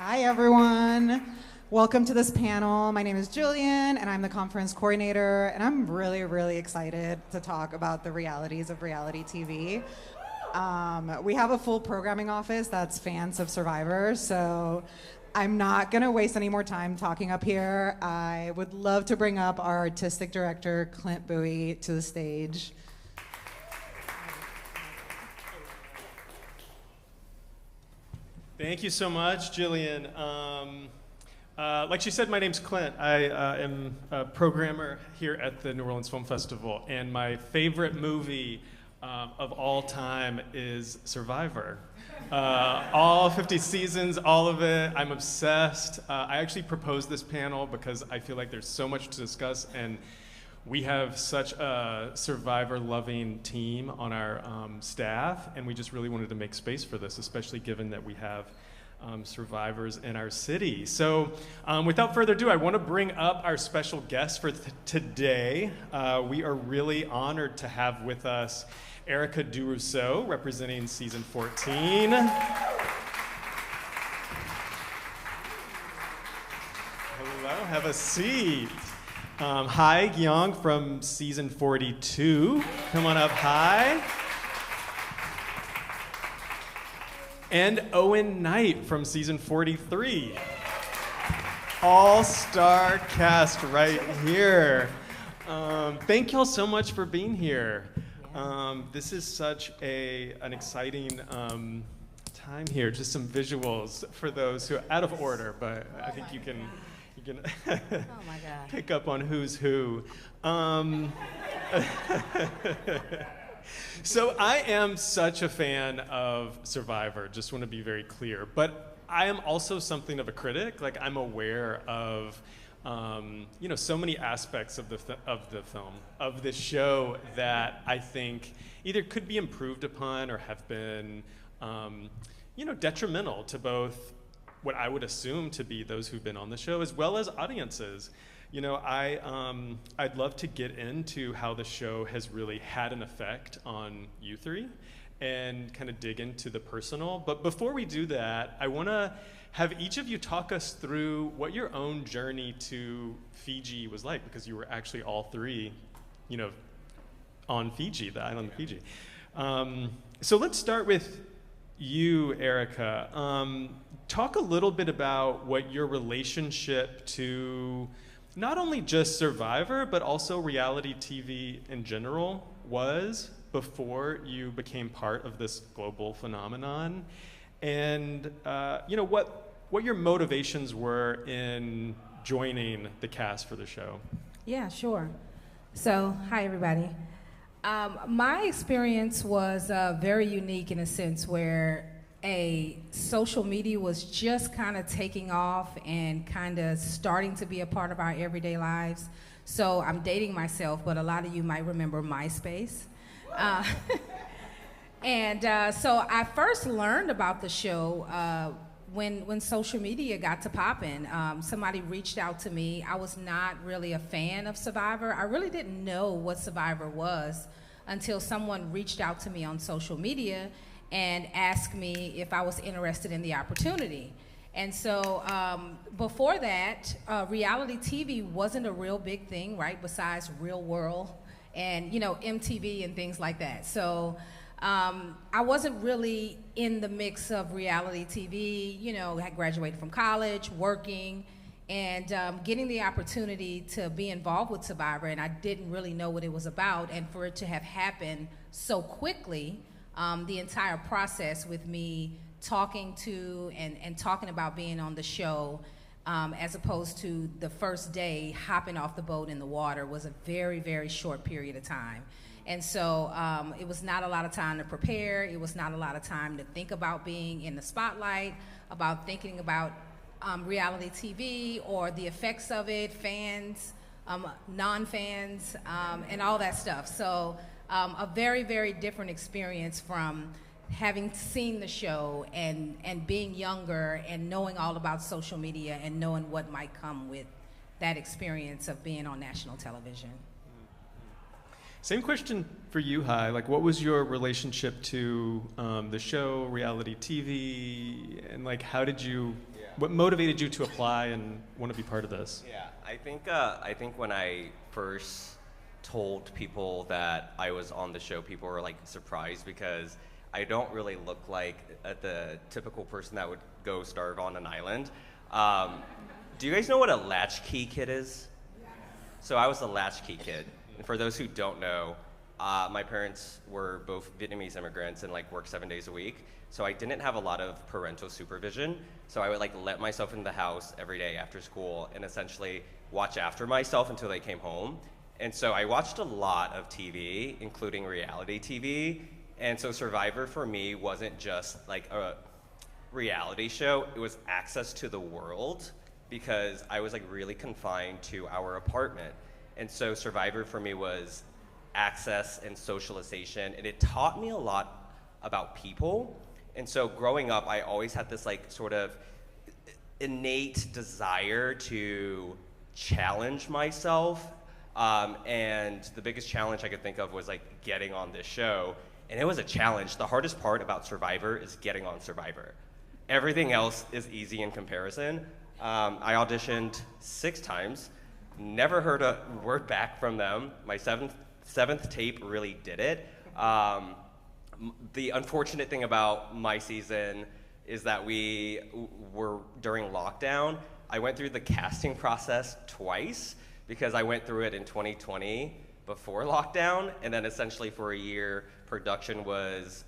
Hi, everyone. Welcome to this panel. My name is Jillian, and I'm the conference coordinator, and I'm really, really excited to talk about the realities of reality TV. We have a full programming office that's fans of Survivor, so I'm not going to waste any more time talking up here. I would love to bring up our artistic director, Clint Bowie, to the stage. Thank you so much, Jillian. Like she said, my name's Clint. I am a programmer here at the New Orleans Film Festival, and my favorite movie of all time is Survivor. All 50 seasons, all of it. I'm obsessed. I actually proposed this panel because I feel like there's so much to discuss, and we have such a Survivor-loving team on our staff, and we just really wanted to make space for this, especially given that we have survivors in our city. So without further ado, I want to bring up our special guest for today. We are really honored to have with us Erica Durousseau, representing season 14. Hello, have a seat. Hi, Giang from season 42. Come on up high. And Owen Knight from season 43. All-star cast right here. Thank y'all so much for being here. This is such an exciting time here. Just some visuals for those who are out of order, but I think you can oh my God. Pick up on who's who. So I am such a fan of Survivor, just want to be very clear. But I am also something of a critic. Like, I'm aware of so many aspects of the film, of the show, that I think either could be improved upon or have been detrimental to both what I would assume to be those who've been on the show, as well as audiences. You know, I'd love to get into how the show has really had an effect on you three and kind of dig into the personal. But before we do that, I want to have each of you talk us through what your own journey to Fiji was like, because you were actually all three, on Fiji, the island of Fiji. So let's start with you, Erica. Talk a little bit about what your relationship to not only just Survivor, but also reality TV in general was before you became part of this global phenomenon, and what your motivations were in joining the cast for the show. Yeah, sure. So, hi everybody. My experience was very unique in a sense where social media was just kind of taking off and kind of starting to be a part of our everyday lives. So I'm dating myself, but a lot of you might remember MySpace. So I first learned about the show when social media got to popping. Somebody reached out to me. I was not really a fan of Survivor. I really didn't know what Survivor was until someone reached out to me on social media and asked me if I was interested in the opportunity. And so before that, reality TV wasn't a real big thing, right, besides Real World and MTV and things like that. So I wasn't really in the mix of reality TV. I graduated from college, working, and getting the opportunity to be involved with Survivor, and I didn't really know what it was about, and for it to have happened so quickly, the entire process with me talking to and talking about being on the show, as opposed to the first day hopping off the boat in the water, was a very, very short period of time. And so it was not a lot of time to prepare. It was not a lot of time to think about being in the spotlight, about thinking about reality TV or the effects of it, fans, non-fans, and all that stuff. So a very, very different experience from having seen the show and being younger and knowing all about social media and knowing what might come with that experience of being on national television. Same question for you, Hai. Like, what was your relationship to the show, reality TV, and like, how did you what motivated you to apply and want to be part of this? Yeah, I think when I first told people that I was on the show, people were like surprised because I don't really look like the typical person that would go starve on an island. Do you guys know what a latchkey kid is? So I was a latchkey kid. And for those who don't know, my parents were both Vietnamese immigrants and like worked 7 days a week. So I didn't have a lot of parental supervision. So I would like let myself in the house every day after school and essentially watch after myself until they came home. And so I watched a lot of TV, including reality TV. And so Survivor for me wasn't just like a reality show, it was access to the world because I was like really confined to our apartment. And so Survivor for me was access and socialization, and it taught me a lot about people. And so growing up, I always had this like sort of innate desire to challenge myself. And the biggest challenge I could think of was like getting on this show. And it was a challenge. The hardest part about Survivor is getting on Survivor. Everything else is easy in comparison. I auditioned 6 times, never heard a word back from them. My seventh tape really did it. The unfortunate thing about my season is that we were during lockdown. I went through the casting process twice because I went through it in 2020 before lockdown, and then essentially for a year, production was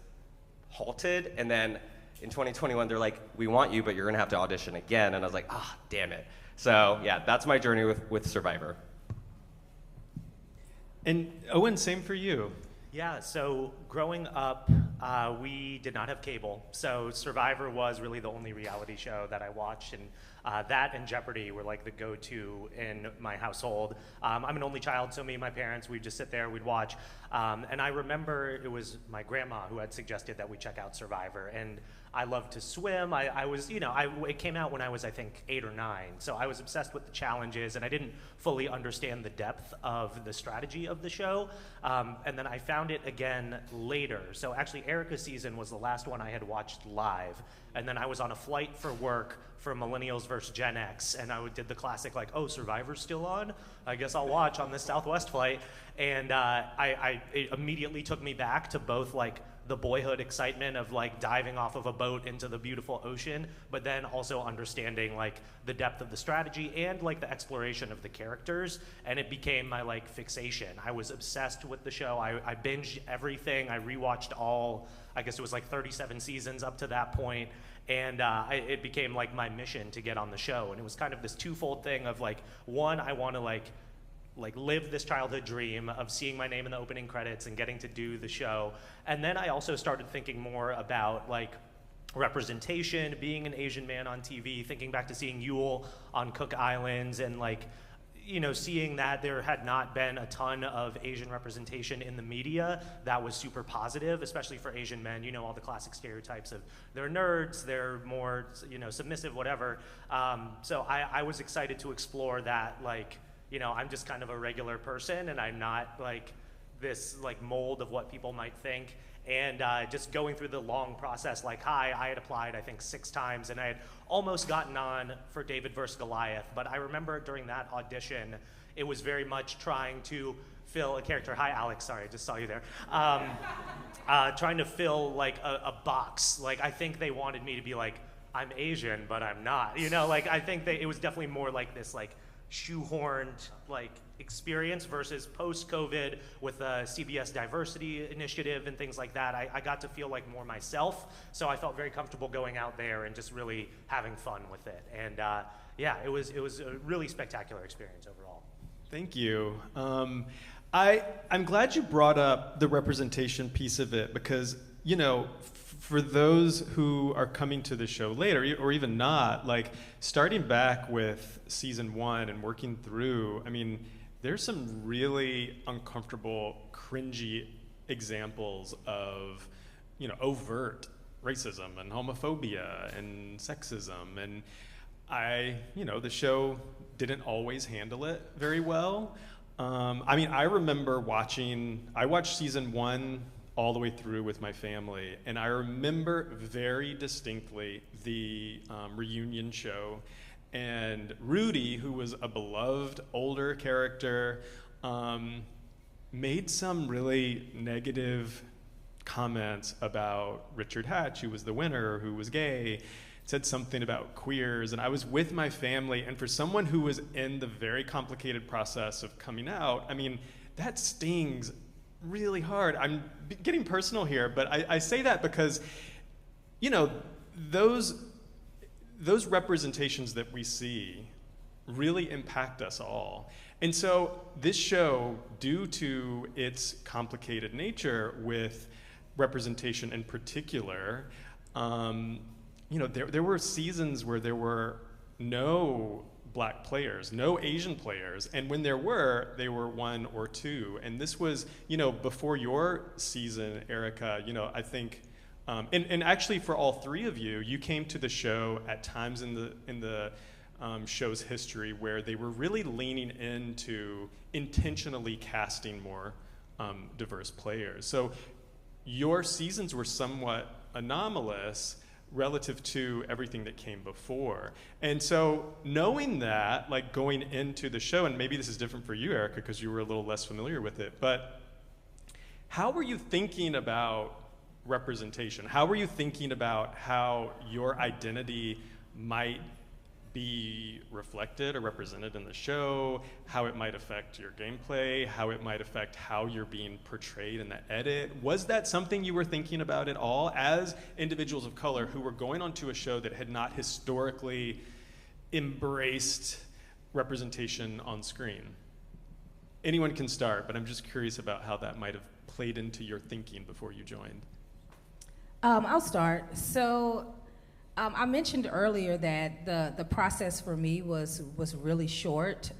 halted, and then in 2021, they're like, we want you, but you're gonna have to audition again, and I was like, damn it. So yeah, that's my journey with Survivor. And Owen, same for you. Yeah, so growing up, we did not have cable, so Survivor was really the only reality show that I watched, and that and Jeopardy were like the go-to in my household. I'm an only child, so me and my parents, we'd just sit there, we'd watch, and I remember it was my grandma who had suggested that we check out Survivor, and I loved to swim. I was, it came out when I was, I think, 8 or 9, so I was obsessed with the challenges, and I didn't fully understand the depth of the strategy of the show, and then I found it again later. So actually, Erica's season was the last one I had watched live, and then I was on a flight for work for Millennials versus Gen X, and I did the classic, like, oh, Survivor's still on? I guess I'll watch on this Southwest flight, and it immediately took me back to both, like, the boyhood excitement of like diving off of a boat into the beautiful ocean, but then also understanding like the depth of the strategy and like the exploration of the characters, and it became my like fixation. I was obsessed with the show. I binged everything. I rewatched all, I guess it was like 37 seasons up to that point, and it became like my mission to get on the show. And it was kind of this twofold thing of like, one, I want to like live this childhood dream of seeing my name in the opening credits and getting to do the show. And then I also started thinking more about like representation, being an Asian man on TV, thinking back to seeing Yule on Cook Islands and like, seeing that there had not been a ton of Asian representation in the media that was super positive, especially for Asian men, all the classic stereotypes of they're nerds, they're more, submissive, whatever. So I was excited to explore that, like, I'm just kind of a regular person and I'm not like this like mold of what people might think. And just going through the long process, like, I had applied, I think 6 times, and I had almost gotten on for David versus Goliath. But I remember during that audition, it was very much trying to fill a character. Hi, Alex, sorry, I just saw you there. Trying to fill like a box. Like, I think they wanted me to be like, I'm Asian, but I'm not. I think it was definitely more like this, like, shoehorned like experience versus post-COVID with the CBS diversity initiative and things like that. I got to feel like more myself, so I felt very comfortable going out there and just really having fun with it. And it was a really spectacular experience overall. Thank you. I'm glad you brought up the representation piece of it because, for those who are coming to the show later, or even not, like starting back with season 1 and working through, there's some really uncomfortable, cringy examples of, overt racism and homophobia and sexism. And the show didn't always handle it very well. I watched season 1 all the way through with my family. And I remember very distinctly the reunion show. And Rudy, who was a beloved older character, made some really negative comments about Richard Hatch, who was the winner, who was gay, said something about queers. And I was with my family, and for someone who was in the very complicated process of coming out, I mean, that stings really hard. I'm getting personal here, but I say that because, you know, those representations that we see really impact us all. And so this show, due to its complicated nature with representation in particular, you know, there were seasons where there were no Black players, no Asian players, and when there were, they were one or two. And this was, you know, before your season, Erica, you know, I think, and actually for all three of you, you came to the show at times in the show's history where they were really leaning into intentionally casting more diverse players. So your seasons were somewhat anomalous relative to everything that came before. And so knowing that, like going into the show, and maybe this is different for you, Erica, because you were a little less familiar with it, but how were you thinking about representation? How were you thinking about how your identity might be reflected or represented in the show, how it might affect your gameplay, how it might affect how you're being portrayed in the edit? Was that something you were thinking about at all as individuals of color who were going onto a show that had not historically embraced representation on screen? Anyone can start, but I'm just curious about how that might have played into your thinking before you joined. I'll start. So I mentioned earlier that the process for me was really short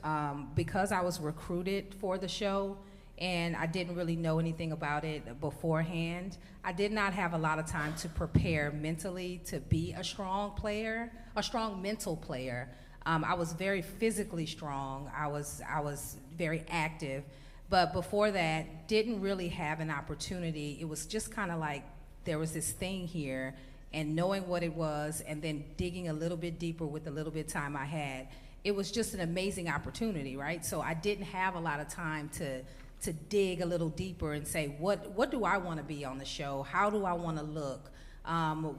because I was recruited for the show and I didn't really know anything about it beforehand. I did not have a lot of time to prepare mentally to be a strong player, a strong mental player. I was very physically strong. I was very active, but before that, didn't really have an opportunity. It was just kind of like there was this thing here, and knowing what it was and then digging a little bit deeper with the little bit of time I had, it was just an amazing opportunity, right? So I didn't have a lot of time to dig a little deeper and say, what do I want to be on the show? How do I want to look?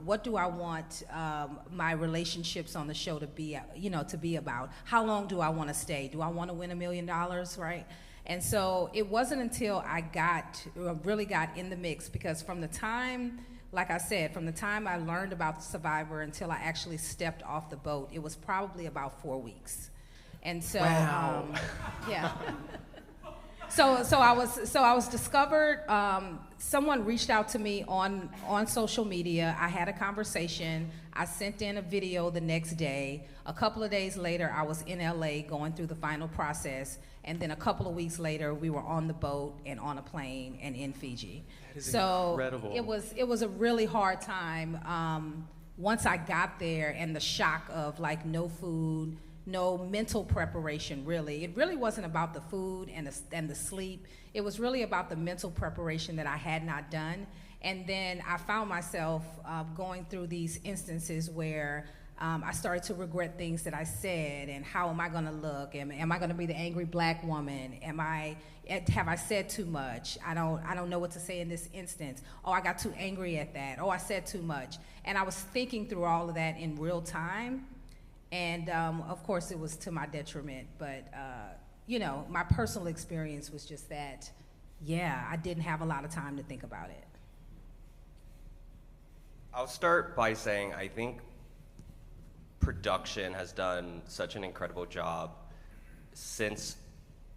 What do I want my relationships on the show to be, to be about? How long do I want to stay? Do I want to win $1 million, right? And so it wasn't until I really got in the mix, because from the time, like I said, from the time I learned about Survivor until I actually stepped off the boat, it was probably about 4 weeks. And so, wow. Yeah. So I was discovered. Someone reached out to me on social media. I had a conversation. I sent in a video the next day. A couple of days later, I was in LA going through the final process. And then a couple of weeks later, we were on the boat and on a plane and in Fiji. That is so incredible. It was a really hard time once I got there, and the shock of like no food, no mental preparation, really. It really wasn't about the food and the sleep. It was really about the mental preparation that I had not done. And then I found myself going through these instances where I started to regret things that I said, and how am I gonna look? Am I gonna be the angry Black woman? Have I said too much? I don't know what to say in this instance. Oh, I got too angry at that. Oh, I said too much. And I was thinking through all of that in real time. And of course, it was to my detriment, but my personal experience was just that, yeah, I didn't have a lot of time to think about it. I'll start by saying I think production has done such an incredible job since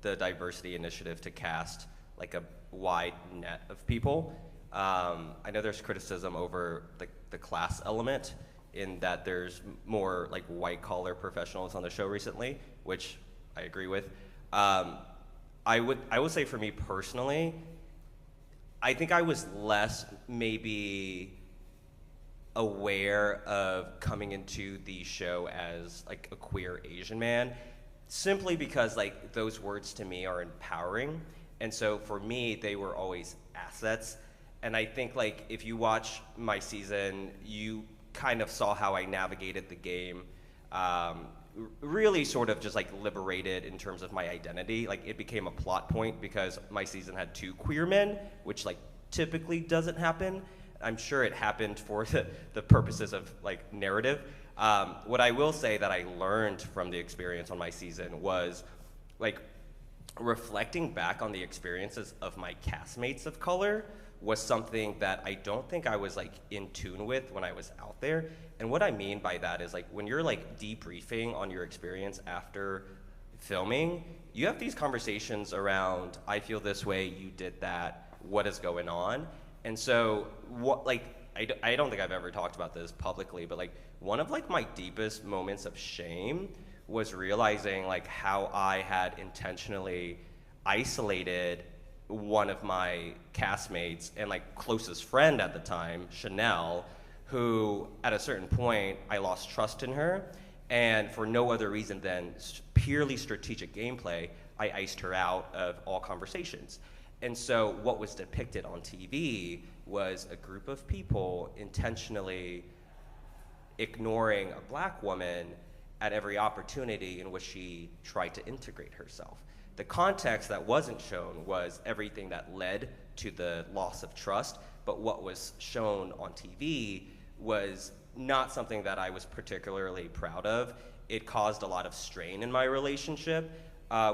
the diversity initiative to cast like a wide net of people. I know there's criticism over the class element, in that there's more like white collar professionals on the show recently, which I agree with. I would say for me personally, I think I was less maybe aware of coming into the show as like a queer Asian man, simply because like those words to me are empowering. And so for me, they were always assets. And I think like if you watch my season, you kind of saw how I navigated the game. Really sort of just like liberated in terms of my identity. Like it became a plot point because my season had 2 queer men, which like typically doesn't happen. I'm sure it happened for the purposes of like narrative. What I will say that I learned from the experience on my season was like reflecting back on the experiences of my castmates of color was something that I don't think I was like in tune with when I was out there. And what I mean by that is like when you're like debriefing on your experience after filming, you have these conversations around, I feel this way, you did that, what is going on? And so what like I don't think I've ever talked about this publicly, but like one of like my deepest moments of shame was realizing like how I had intentionally isolated one of my castmates and like closest friend at the time, Chanel, who at a certain point I lost trust in her, and for no other reason than purely strategic gameplay, I iced her out of all conversations. And so what was depicted on TV was a group of people intentionally ignoring a black woman at every opportunity in which she tried to integrate herself. The context that wasn't shown was everything that led to the loss of trust, but what was shown on TV was not something that I was particularly proud of. It caused a lot of strain in my relationship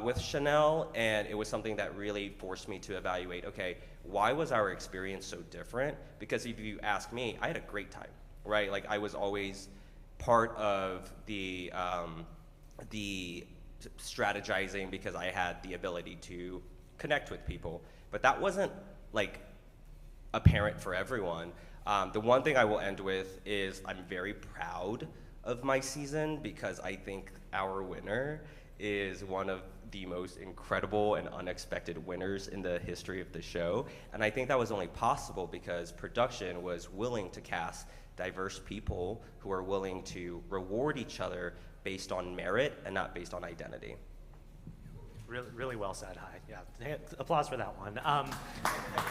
with Chanel, and it was something that really forced me to evaluate, okay, why was our experience so different? Because if you ask me, I had a great time, right? Like I was always part of the strategizing because I had the ability to connect with people, but that wasn't like apparent for everyone. The one thing I will end with is I'm very proud of my season because I think our winner is one of the most incredible and unexpected winners in the history of the show. And I think that was only possible because production was willing to cast diverse people who are willing to reward each other based on merit and not based on identity. Really, really well said. Hi. Yeah. Applause for that one.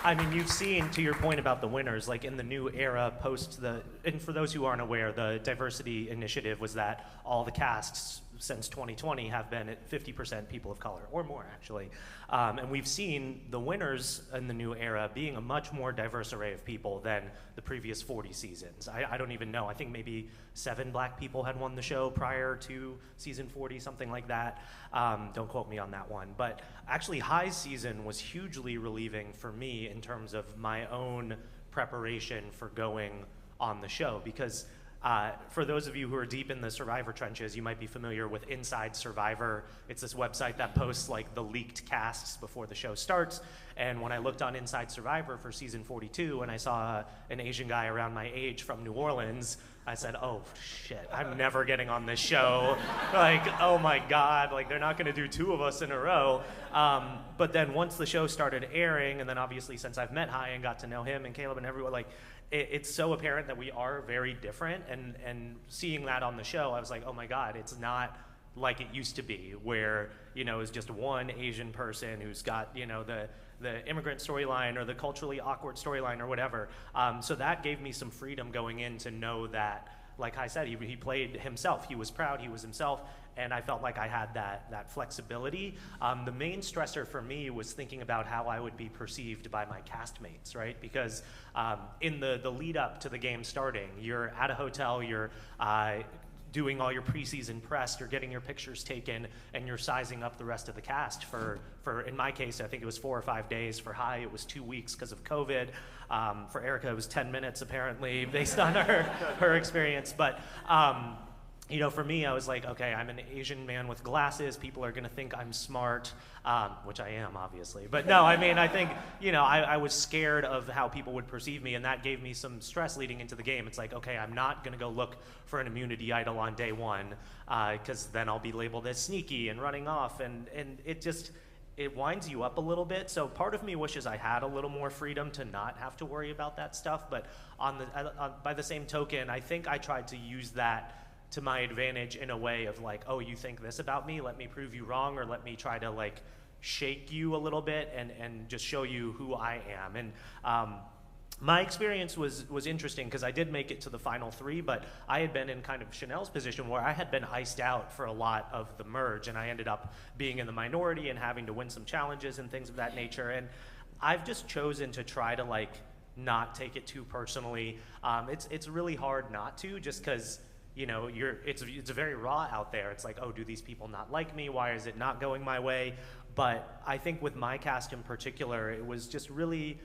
I mean, you've seen, to your point about the winners, like in the new era post and for those who aren't aware, the diversity initiative was that all the casts since 2020 have been at 50% people of color, or more actually. And we've seen the winners in the new era being a much more diverse array of people than the previous 40 seasons. I don't even know. I think maybe 7 black people had won the show prior to season 40, something like that. Don't quote me on that one. But actually, High's season was hugely relieving for me in terms of my own preparation for going on the show, because for those of you who are deep in the Survivor trenches, you might be familiar with Inside Survivor. It's this website that posts like the leaked casts before the show starts. And when I looked on Inside Survivor for season 42 and I saw an Asian guy around my age from New Orleans, I said, oh shit, I'm never getting on this show. Like, oh my God, like they're not gonna do 2 of us in a row. But then once the show started airing, and then obviously since I've met Hai and got to know him and Caleb and everyone, like it's so apparent that we are very different, and seeing that on the show, I was like, oh my God, it's not like it used to be, where, you know, it's just one Asian person who's got, you know, the immigrant storyline or the culturally awkward storyline or whatever. So that gave me some freedom going in to know that, like I said, he played himself. He was proud, he was himself, and I felt like I had that flexibility. The main stressor for me was thinking about how I would be perceived by my castmates, right? Because in the lead up to the game starting, you're at a hotel, you're doing all your preseason press, you're getting your pictures taken, and you're sizing up the rest of the cast for in my case, I think it was 4 or 5 days. For Hai, it was 2 weeks because of COVID. For Erica, it was 10 minutes apparently, based on her experience. But you know, for me, I was like, okay, I'm an Asian man with glasses. People are gonna think I'm smart, which I am, obviously. But no, I mean, I think, you know, I was scared of how people would perceive me, and that gave me some stress leading into the game. It's like, okay, I'm not gonna go look for an immunity idol on day 1, because then I'll be labeled as sneaky and running off, and it winds you up a little bit. So part of me wishes I had a little more freedom to not have to worry about that stuff. But by the same token, I think I tried to use that to my advantage in a way of like, oh, you think this about me? Let me prove you wrong, or let me try to like shake you a little bit and just show you who I am. And My experience was interesting because I did make it to the final 3, but I had been in kind of Chanel's position where I had been iced out for a lot of the merge, and I ended up being in the minority and having to win some challenges and things of that nature. And I've just chosen to try to like not take it too personally. It's really hard not to, just because it's very raw out there. It's like, oh, do these people not like me? Why is it not going my way? But I think with my cast in particular, it was just really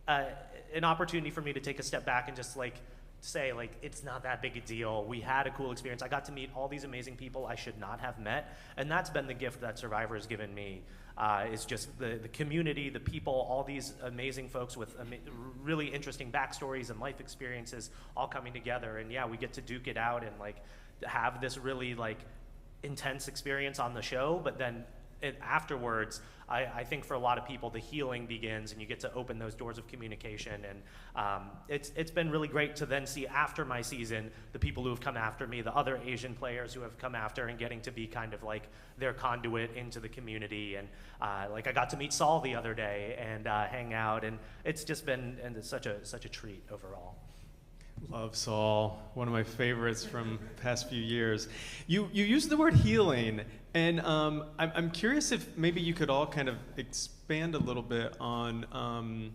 an opportunity for me to take a step back and just like say, like, it's not that big a deal. We had a cool experience. I got to meet all these amazing people I should not have met, and that's been the gift that Survivor has given me. Is just the community, the people, all these amazing folks with really interesting backstories and life experiences all coming together. And yeah, we get to duke it out and like have this really like intense experience on the show, but then afterwards, I think for a lot of people, the healing begins, and you get to open those doors of communication. And it's been really great to then see after my season, the people who have come after me, the other Asian players who have come after, and getting to be kind of like their conduit into the community. And like I got to meet Saul the other day and hang out, and it's just been such a treat overall. Love Saul, one of my favorites from the past few years. You used the word healing, and I'm curious if maybe you could all kind of expand a little bit on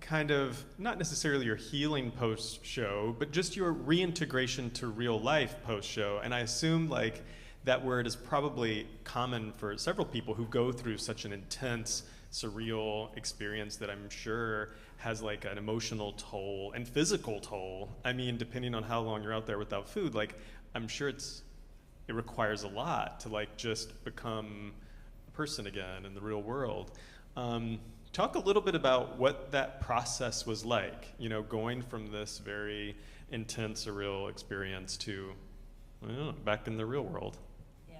kind of, not necessarily your healing post-show, but just your reintegration to real life post-show. And I assume like that word is probably common for several people who go through such an intense, surreal experience that I'm sure has like an emotional toll and physical toll. I mean, depending on how long you're out there without food, like I'm sure it requires a lot to like just become a person again in the real world. Talk a little bit about what that process was like, going from this very intense, surreal experience to back in the real world. Yeah.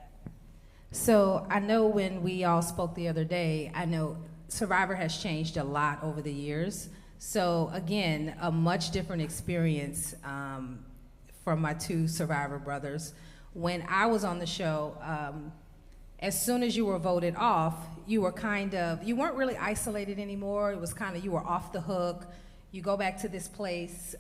So I know when we all spoke the other day, I know Survivor has changed a lot over the years. So again, a much different experience from my 2 Survivor brothers. When I was on the show, as soon as you were voted off, you weren't really isolated anymore. It was kind of, you were off the hook. You go back to this place,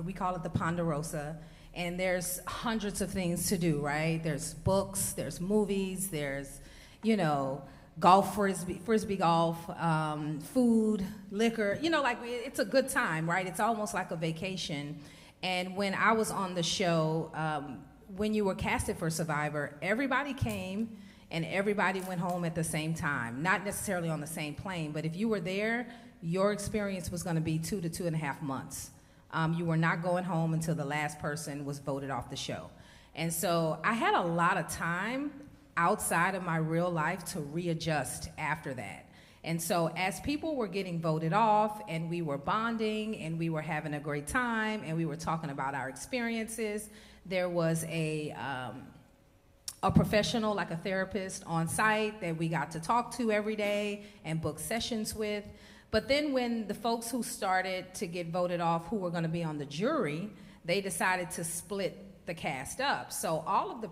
we call it the Ponderosa, and there's hundreds of things to do, right? There's books, there's movies, there's, golf, frisbee golf, food, liquor, like it's a good time, right? It's almost like a vacation. And when I was on the show, when you were casted for Survivor, everybody came and everybody went home at the same time. Not necessarily on the same plane, but if you were there, your experience was gonna be 2 to 2.5 months. You were not going home until the last person was voted off the show. And so I had a lot of time outside of my real life to readjust after that. And so as people were getting voted off and we were bonding and we were having a great time and we were talking about our experiences, there was a professional, like a therapist on site that we got to talk to every day and book sessions with. But then when the folks who started to get voted off, who were gonna be on the jury, they decided to split the cast up. So all of the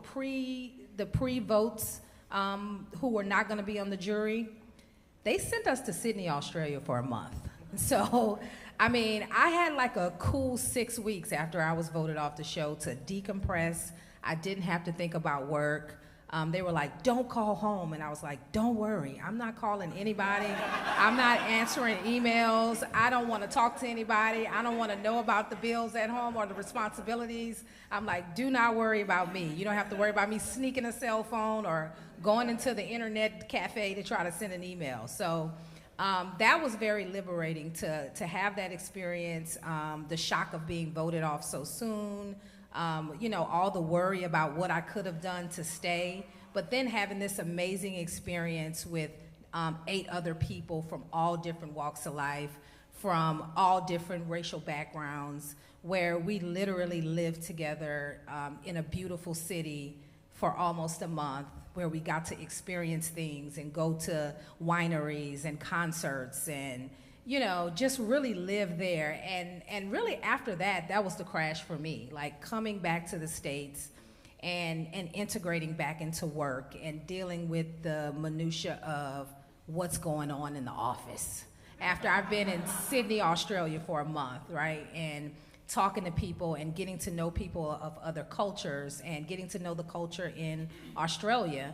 pre-votes who were not gonna be on the jury, they sent us to Sydney, Australia for a month. So, I mean, I had like a cool 6 weeks after I was voted off the show to decompress. I didn't have to think about work. They were like, don't call home. And I was like, don't worry, I'm not calling anybody. I'm not answering emails. I don't want to talk to anybody. I don't want to know about the bills at home or the responsibilities. I'm like, do not worry about me. You don't have to worry about me sneaking a cell phone or going into the internet cafe to try to send an email. So that was very liberating to have that experience, the shock of being voted off so soon, all the worry about what I could have done to stay, but then having this amazing experience with 8 other people from all different walks of life, from all different racial backgrounds, where we literally lived together in a beautiful city for almost a month, where we got to experience things and go to wineries and concerts and just really live there. And really after that, that was the crash for me, like coming back to the States and integrating back into work and dealing with the minutia of what's going on in the office after I've been in Sydney, Australia for a month, right? And talking to people and getting to know people of other cultures and getting to know the culture in Australia.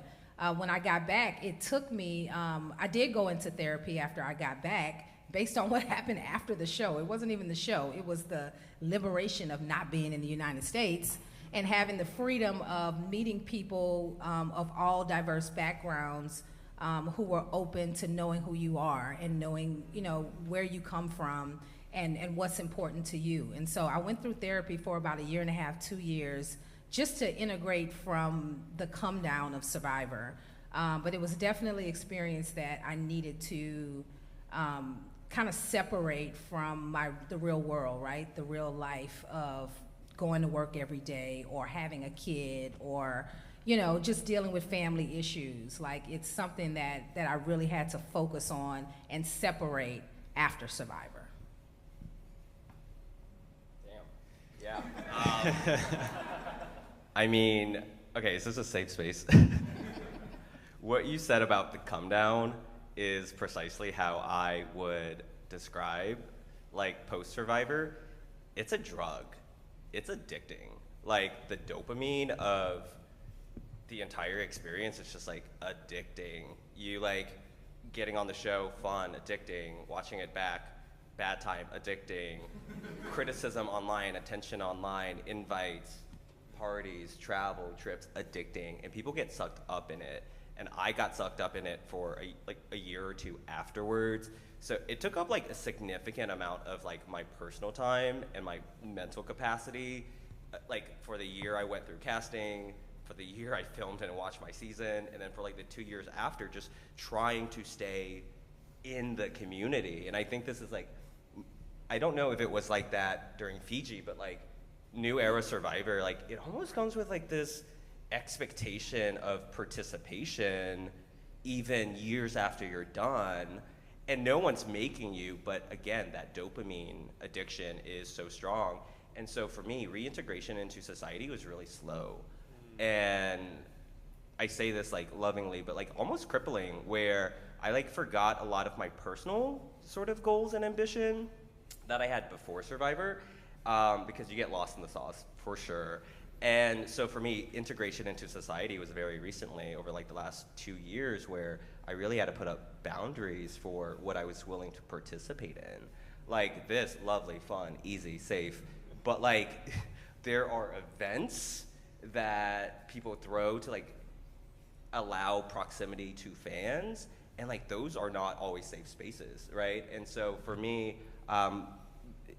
When I got back, it took me, I did go into therapy after I got back based on what happened after the show. It wasn't even the show, it was the liberation of not being in the United States and having the freedom of meeting people of all diverse backgrounds who were open to knowing who you are and knowing, you know, where you come from and what's important to you. And so I went through therapy for about 1.5 years, 2 years, just to integrate from the come down of Survivor. But it was definitely an experience that I needed to kind of separate from the real world, right? The real life of going to work every day or having a kid or, you know, just dealing with family issues. Like, it's something that I really had to focus on and separate after Survivor. Damn. Yeah. I mean, okay, so this is a safe space. What you said about the come down is precisely how I would describe, like, post-Survivor. It's a drug. It's addicting. Like, the dopamine of the entire experience is just, like, addicting. You, like, getting on the show, fun, addicting. Watching it back, bad time, addicting. Criticism online, attention online, invites, parties, travel, trips, addicting. And people get sucked up in it. And I got sucked up in it for a year or two afterwards. So it took up, like, a significant amount of, like, my personal time and my mental capacity. Like, for the year I went through casting, for the year I filmed and watched my season, and then for, like, the 2 years after, just trying to stay in the community. And I think this is, like, I don't know if it was like that during Fiji, but, like, New Era Survivor, like, it almost comes with, like, this expectation of participation even years after you're done, and no one's making you, but again, that dopamine addiction is so strong. And so for me, reintegration into society was really slow. And I say this, like, lovingly, but, like, almost crippling, where I, like, forgot a lot of my personal sort of goals and ambition that I had before Survivor, because you get lost in the sauce, for sure. And so for me, integration into society was very recently, over, like, the last 2 years, where I really had to put up boundaries for what I was willing to participate in. Like, this, lovely, fun, easy, safe, but, like, there are events that people throw to, like, allow proximity to fans, and, like, those are not always safe spaces, right? And so for me,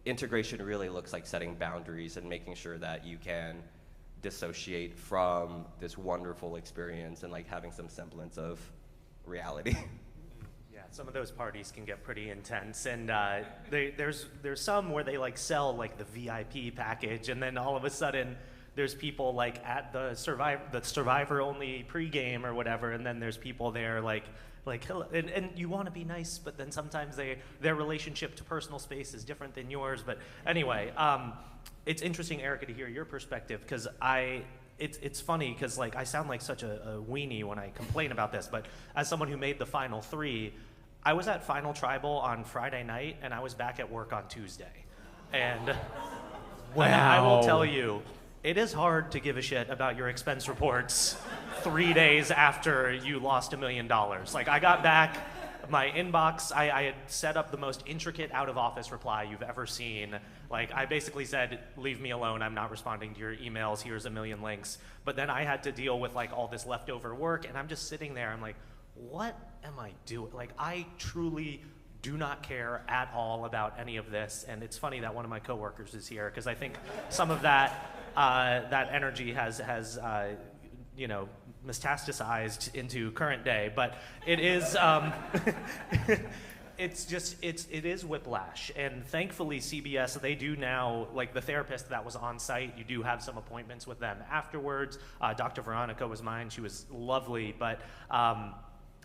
integration really looks like setting boundaries and making sure that you can dissociate from this wonderful experience and, like, having some semblance of reality. Yeah, some of those parties can get pretty intense, and there's some where they, like, sell, like, the VIP package, and then all of a sudden there's people, like, at the Survivor only pregame or whatever, and then there's people there like and you want to be nice, but then sometimes their relationship to personal space is different than yours. But anyway, it's interesting, Erica, to hear your perspective, because it's funny, because, like, I sound like such a weenie when I complain about this, but as someone who made the final 3, I was at Final Tribal on Friday night, and I was back at work on Tuesday. And I will tell you, it is hard to give a shit about your expense reports 3 days after you lost $1 million. Like, I got back, my inbox, I had set up the most intricate out-of-office reply you've ever seen. Like, I basically said, leave me alone, I'm not responding to your emails, here's 1 million links. But then I had to deal with, like, all this leftover work, and I'm just sitting there, I'm like, what am I doing? Like, I truly do not care at all about any of this. And it's funny that one of my coworkers is here, because I think some of that energy has you know, metastasized into current day. But it is it is whiplash. And thankfully CBS, they do now, like, the therapist that was on site, you do have some appointments with them afterwards. Dr. Veronica was mine, she was lovely, but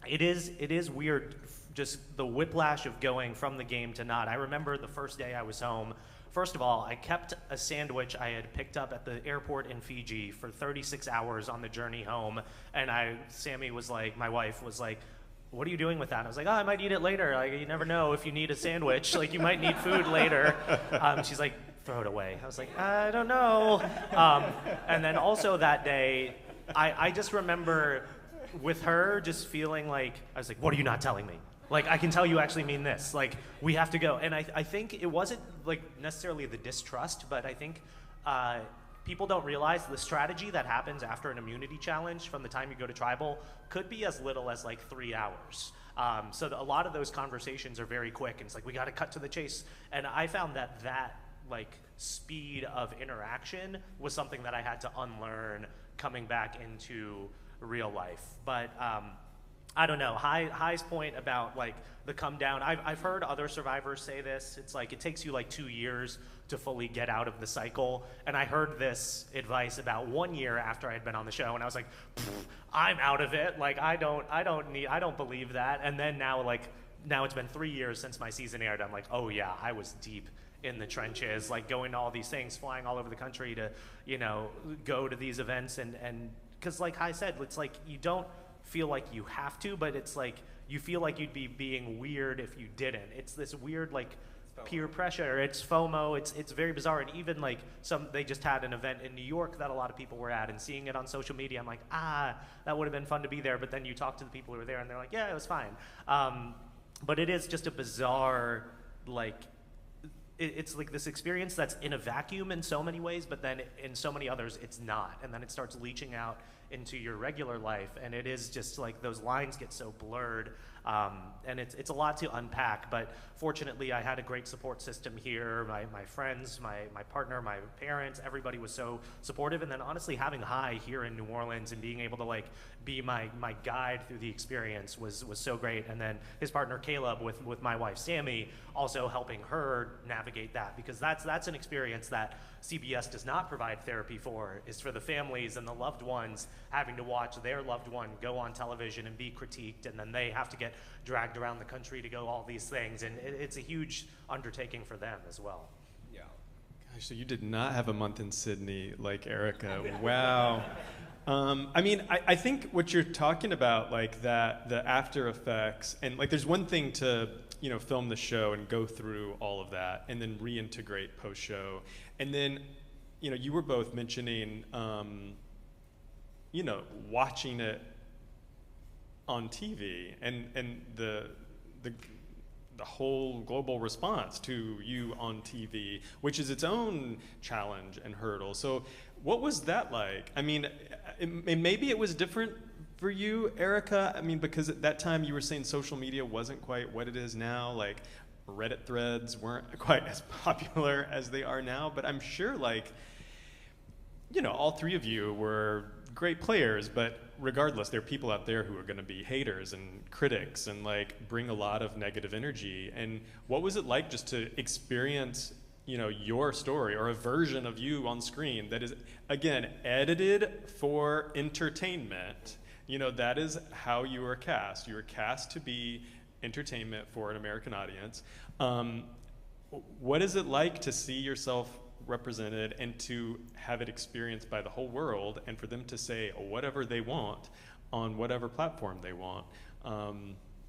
it is weird, just the whiplash of going from the game to not. I remember the first day I was home. First of all, I kept a sandwich I had picked up at the airport in Fiji for 36 hours on the journey home, and Sammy was like, my wife was like, what are you doing with that? And I was like, oh, I might eat it later. Like, you never know if you need a sandwich. Like, you might need food later. She's like, throw it away. I was like, I don't know. And then also that day, I just remember with her just feeling like, I was like, what are you not telling me? Like, I can tell you actually mean this. Like, we have to go. And I think it wasn't like necessarily the distrust, but I think people don't realize the strategy that happens after an immunity challenge from the time you go to tribal could be as little as like 3 hours. So a lot of those conversations are very quick, and it's like, we got to cut to the chase. And I found that like speed of interaction was something that I had to unlearn coming back into real life. But I don't know, High's point about like the come down, I've heard other survivors say this. It's like it takes you like 2 years to fully get out of the cycle. And I heard this advice about 1 year after I had been on the show, and I was like, I'm out of it. Like, I don't believe that. And then now it's been 3 years since my season aired. I'm like, oh yeah, I was deep in the trenches, like going to all these things, flying all over the country to, go to these events. And because like I said, it's like you don't feel like you have to, but it's like you feel like you'd be being weird if you didn't. It's this weird like peer pressure. It's FOMO. It's very bizarre. And even like they just had an event in New York that a lot of people were at, and seeing it on social media, I'm like, that would have been fun to be there. But then you talk to the people who were there, and they're like, yeah, it was fine. But it is just a bizarre, like, it's like this experience that's in a vacuum in so many ways, but then in so many others it's not, and then it starts leaching out into your regular life, and it is just like those lines get so blurred, and it's a lot to unpack. But fortunately, I had a great support system here. My friends, my partner, my parents, everybody was so supportive. And then honestly, having High here in New Orleans and being able to like be my guide through the experience was so great. And then his partner Caleb with my wife Sammy also helping her navigate that, because that's an experience that CBS does not provide therapy for, is for the families and the loved ones having to watch their loved one go on television and be critiqued, and then they have to get dragged around the country to go all these things, and it's a huge undertaking for them as well. Yeah. Gosh, so you did not have a month in Sydney like Erica. Wow. I mean, I think what you're talking about, like that, the after effects, and like there's one thing to, film the show and go through all of that and then reintegrate post-show. And then, you were both mentioning, watching it on TV and the whole global response to you on TV, which is its own challenge and hurdle. So what was that like? I mean, maybe it was different for you, Erica. I mean, because at that time you were saying social media wasn't quite what it is now. Like Reddit threads weren't quite as popular as they are now. But I'm sure, like, all three of you were great players, but regardless, there are people out there who are going to be haters and critics and like bring a lot of negative energy. And what was it like just to experience, your story or a version of you on screen that is, again, edited for entertainment? That is how you were cast. You were cast to be entertainment for an American audience. What is it like to see yourself represented and to have it experienced by the whole world, and for them to say whatever they want on whatever platform they want?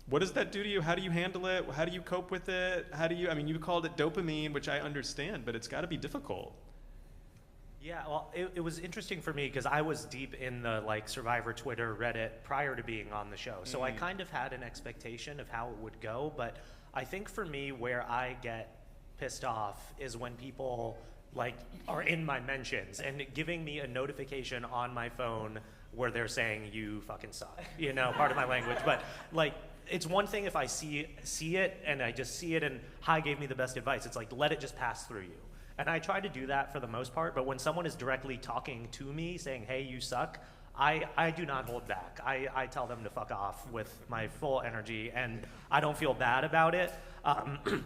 What does that do to you? How do you handle it? How do you cope with it? You called it dopamine, which I understand, but it's got to be difficult. Yeah, well, it was interesting for me because I was deep in the like Survivor Twitter, Reddit prior to being on the show. So I kind of had an expectation of how it would go, but I think for me where I get pissed off is when people like are in my mentions and giving me a notification on my phone where they're saying you fucking suck, pardon my language, but like it's one thing if I see it and I just see it and High gave me the best advice. It's like, let it just pass through you. And I try to do that for the most part, but when someone is directly talking to me saying, hey, you suck, I do not hold back. I tell them to fuck off with my full energy, and I don't feel bad about it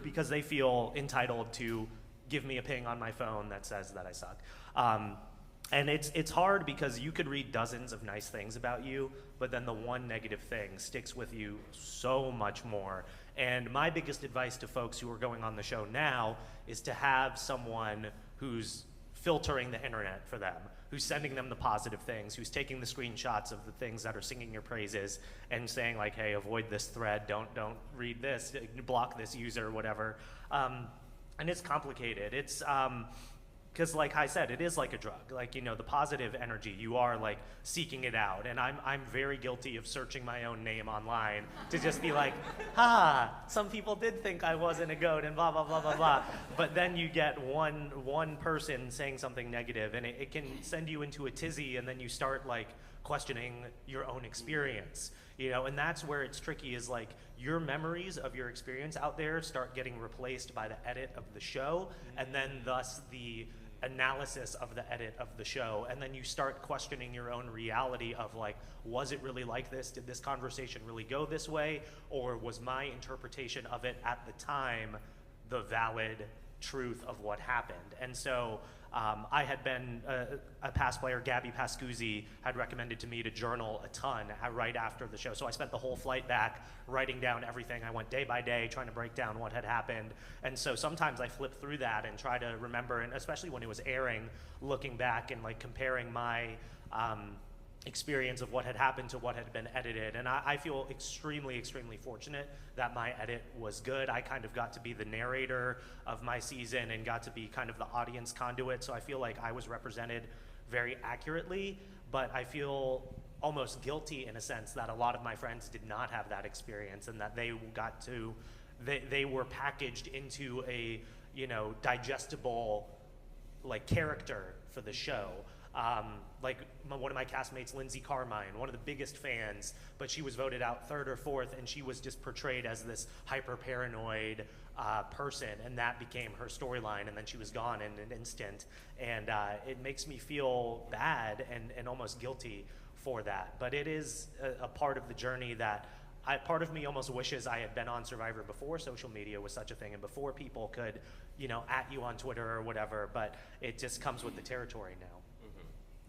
because they feel entitled to give me a ping on my phone that says that I suck. And it's hard because you could read dozens of nice things about you, but then the one negative thing sticks with you so much more. And my biggest advice to folks who are going on the show now is to have someone who's filtering the internet for them, who's sending them the positive things, who's taking the screenshots of the things that are singing your praises and saying like, hey, avoid this thread, don't read this, block this user, whatever. And it's complicated. It's, because like I said, it is like a drug. Like, you know, the positive energy, you are like seeking it out. And I'm very guilty of searching my own name online to just be like, some people did think I wasn't a goat and blah, blah, blah, blah, blah. But then you get one person saying something negative and it can send you into a tizzy, and then you start like questioning your own experience. You know, and that's where it's tricky, is like your memories of your experience out there start getting replaced by the edit of the show, and then thus the analysis of the edit of the show, and then you start questioning your own reality of like, was it really like this? Did this conversation really go this way? Or was my interpretation of it at the time the valid truth of what happened? And so I had been a past player, Gabby Pascuzzi, had recommended to me to journal a ton right after the show. So I spent the whole flight back writing down everything. I went day by day trying to break down what had happened. And so sometimes I flip through that and try to remember, and especially when it was airing, looking back and like comparing my experience of what had happened to what had been edited. And I feel extremely, extremely fortunate that my edit was good. I kind of got to be the narrator of my season and got to be kind of the audience conduit. So I feel like I was represented very accurately, but I feel almost guilty in a sense that a lot of my friends did not have that experience, and that they got to, they were packaged into a, you know, digestible like character for the show. Like one of my castmates, Lindsay Carmine, one of the biggest fans, but she was voted out 3rd or 4th, and she was just portrayed as this hyper-paranoid person, and that became her storyline, and then she was gone in an instant. And it makes me feel bad and almost guilty for that. But it is a part of the journey that part of me almost wishes I had been on Survivor before social media was such a thing, and before people could, you know, at you on Twitter or whatever, but it just comes with the territory now.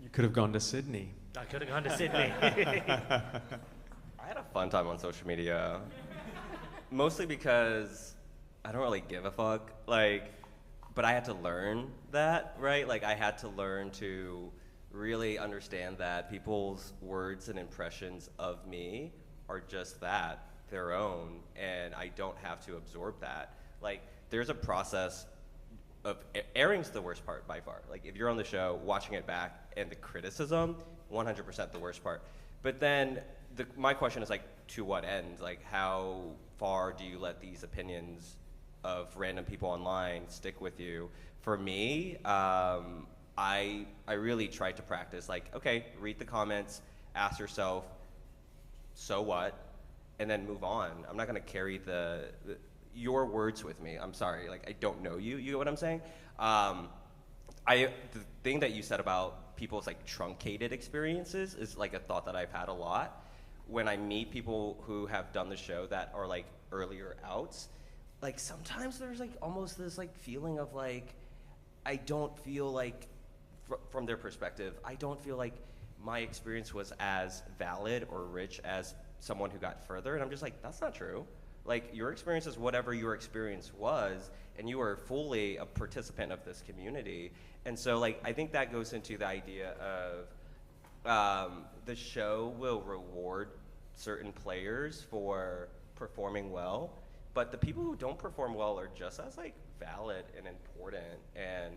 You could have gone to Sydney. I could have gone to Sydney. I had a fun time on social media, mostly because I don't really give a fuck, like, but I had to learn that, right? Like, I had to learn to really understand that people's words and impressions of me are just that, their own, and I don't have to absorb that. Like, there's a process of airing's the worst part by far. Like, if you're on the show, watching it back, and the criticism, 100% the worst part. But then my question is like, to what end? Like, how far do you let these opinions of random people online stick with you? For me, I really tried to practice like, okay, read the comments, ask yourself, so what? And then move on. I'm not gonna carry your words with me. I'm sorry, like, I don't know you. You get what I'm saying? The thing that you said about people's like truncated experiences is like a thought that I've had a lot. When I meet people who have done the show that are like earlier outs, like sometimes there's like almost this like feeling of like, I don't feel like, from their perspective, I don't feel like my experience was as valid or rich as someone who got further. And I'm just like, that's not true. Like, your experience is whatever your experience was, and you are fully a participant of this community. And so, like, I think that goes into the idea of the show will reward certain players for performing well, but the people who don't perform well are just as, like, valid and important and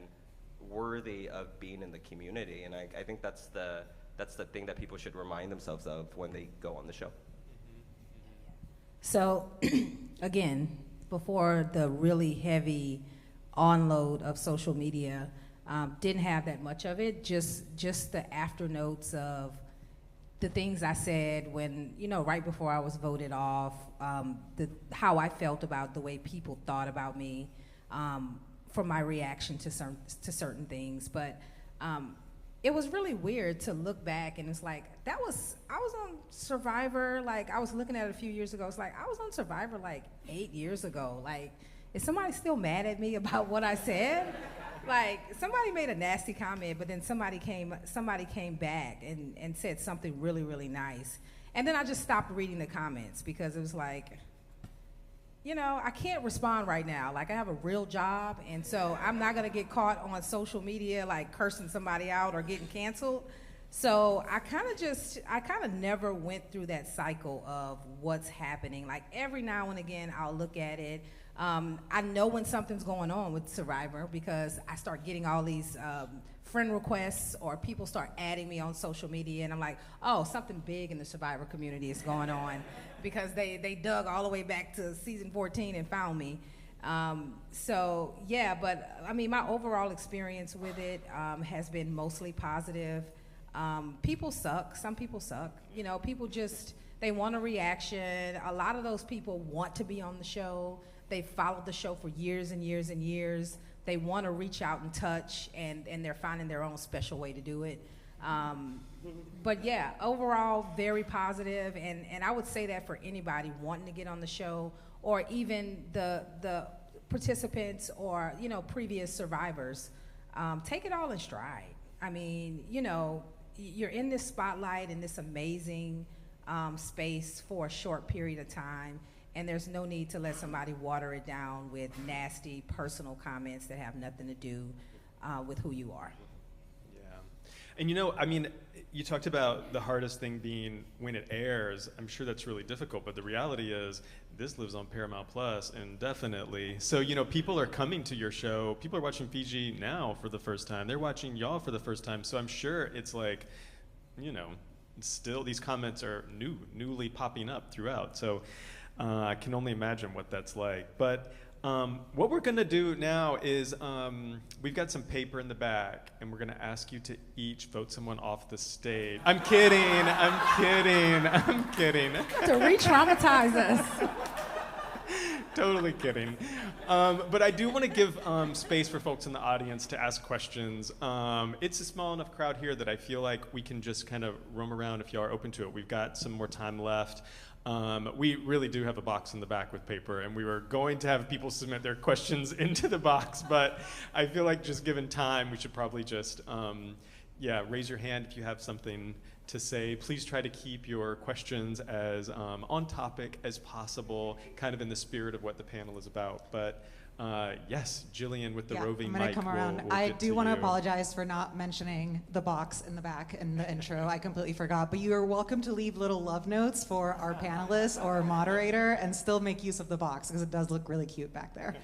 worthy of being in the community. And I think that's the thing that people should remind themselves of when they go on the show. So, again, before the really heavy onload of social media, didn't have that much of it, just the afternotes of the things I said when, you know, right before I was voted off, how I felt about the way people thought about me, from my reaction to certain things. But it was really weird to look back, and it's like, I was on Survivor, like, I was looking at it a few years ago, it's like, I was on Survivor like 8 years ago. Like, is somebody still mad at me about what I said? Like, somebody made a nasty comment, but then somebody came back and said something really, really nice. And then I just stopped reading the comments because it was like, you know, I can't respond right now. Like, I have a real job, and so I'm not gonna get caught on social media, like cursing somebody out or getting canceled. So I kind of never went through that cycle of what's happening. Like, every now and again, I'll look at it. I know when something's going on with Survivor because I start getting all these friend requests, or people start adding me on social media, and I'm like, oh, something big in the Survivor community is going on, because they dug all the way back to season 14 and found me. So yeah, but I mean, my overall experience with it has been mostly positive. People suck. Some people suck. You know, people just, they want a reaction. A lot of those people want to be on the show. They've followed the show for years and years and years. They want to reach out and touch, and they're finding their own special way to do it. But yeah, overall, very positive, and I would say that for anybody wanting to get on the show, or even the participants, or, you know, previous survivors, take it all in stride. I mean, you know, you're in this spotlight, in this amazing space for a short period of time, and there's no need to let somebody water it down with nasty personal comments that have nothing to do with who you are. Yeah. And you know, I mean, you talked about the hardest thing being when it airs. I'm sure that's really difficult, but the reality is this lives on Paramount Plus indefinitely. So, you know, people are coming to your show. People are watching Fiji now for the first time. They're watching y'all for the first time. So I'm sure it's like, you know, still these comments are newly popping up throughout. So I can only imagine what that's like. But what we're gonna do now is we've got some paper in the back, and we're gonna ask you to each vote someone off the stage. I'm kidding. To re-traumatize us. Totally kidding. But I do want to give space for folks in the audience to ask questions. It's a small enough crowd here that I feel like we can just kind of roam around if y'all are open to it. We've got some more time left. We really do have a box in the back with paper, and we were going to have people submit their questions into the box, but I feel like just given time, we should probably just, raise your hand if you have something to say. Please try to keep your questions as on topic as possible, kind of in the spirit of what the panel is about. But yes, Jillian with the roving mic. I'm gonna come around. I do want to apologize for not mentioning the box in the back in the intro. I completely forgot. But you are welcome to leave little love notes for our panelists or moderator, and still make use of the box, because it does look really cute back there.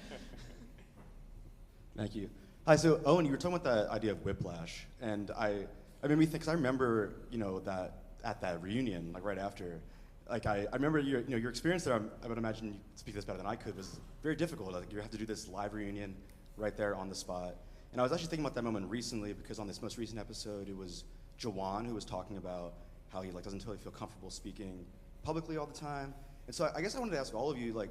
Thank you. Hi, so Owen, you were talking about the idea of whiplash, and I made me think, because I remember, you know, that at that reunion, like right after, like I remember your experience there. I would imagine you speak this better than I could. Was very difficult. Like, you have to do this live reunion right there on the spot. And I was actually thinking about that moment recently, because on this most recent episode, it was Jawan who was talking about how he doesn't totally feel comfortable speaking publicly all the time. And so I guess I wanted to ask all of you, like,